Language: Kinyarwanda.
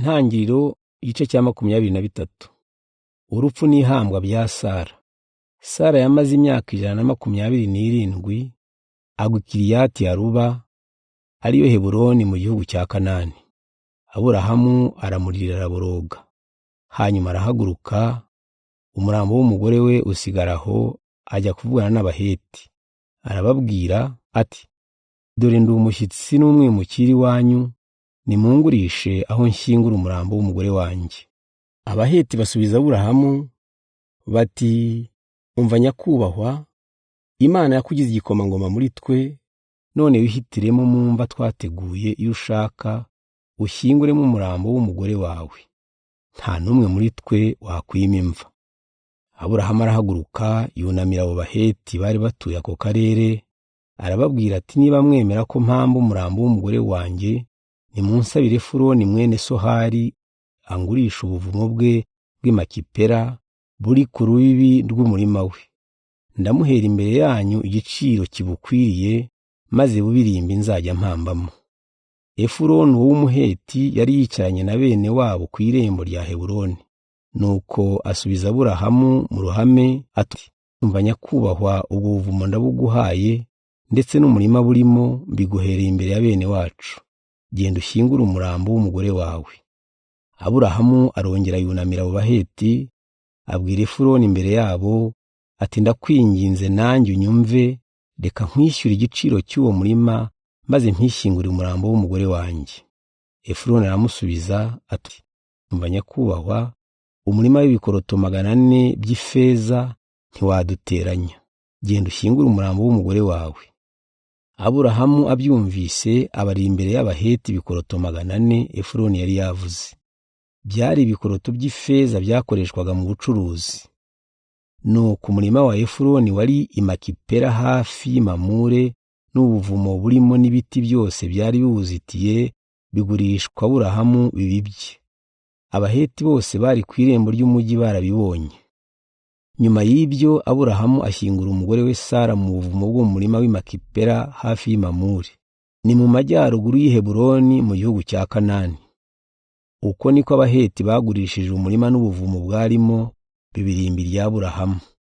Intangiriro igice cya 23. Urupfu n'ihambwa bya Sara. Sara yamaze imyaka 127 agwa i Kiriyati Aruba, ariyo Heburoni mu gihugu cya Kanani. Aburahamu aramuririra araboroga. Hanyuma arahaguruka, umurambo w'umugore we usigaraho, ajya kuvugana n'Abaheti. Arababwira ati, dore ndi umushyitsi n'umwimukira iwanyu, nimungurishe aho nshyingura umurambo w'umugore wanjye. Abaheti basubiza Aburahamu bati, umva nyakubahwa, Imana yakugize igikomangoma muri twe, none wihitiremo mu mva twateguye iyo ushaka, ushyinguremo umurambo w'umugore wawe. Nta n'umwe muri twe wakwima imva. Aburahamu arahaguruka, yunamira abo Baheti bari batuye ako karere, arababwira ati, niba mwemera ko mpamba umurambo w'umugore wanjye, nimunsabire Efuroni mwene Sohari angurisha ubuvumo bwe bw'i Makipela buri ku rubibi rw'umurima we. Ndamuhera imbere yanyu igiciro kibukwiriye, maze bubirimbi nzajya mpambamo. Efuroni w'umuheti yari yicaranye na bene wabo ku irembo rya Heburoni. Nuko asubiza Aburahamu mu ruhame ati, umva nyakubahwa, ubwo buvumo ndabuguhaye, ndetse n'umurima burimo mbiguhereye imbere ya bene wacu. Genda ushyingure umurambo w'umugore wawe. Aburahamu arongera yunamira abo Baheti, abwira Efuroni imbere yabo ati, ndakwinginze nanjye unyumve, reka nkwishyure igiciro cy'uwo murima, maze mpishyingure umurambo w'umugore wanjye. Efuroni aramusubiza ati, umva nyakubahwa, umurima w'ibikoroto 400 by'ifeza ntiwaduteranya. Genda ushyingure umurambo w'umugore wawe. Aburahamu abyumvise abari imbere y'Abaheti ibikoroto 400 Efuroni yari yavuze. Byari ibikoroto by'ifeza byakoreshwaga mu bucuruzi. Nuko umurima wa Efuroni wari i Makipela hafi y'Mamure, n'ubuvumo burimo n'ibiti byose byari biwuzitiye bigurishwa Aburahamu bibibye. Abaheti bose bari ku irembo ry'umujyi barabibonye. Nyuma y'ibyo Aburahamu ashyingura umugore we Sara mu buvumo bwo mu murima w'i Makipela hafi y'Mamure, ni mu majyaruguru y'i Heburoni mu gihugu cya Kanani. Uko niko Abaheti bagurishije umurima n'ubuvumo bwarimo bibirimbi rya Aburahamu.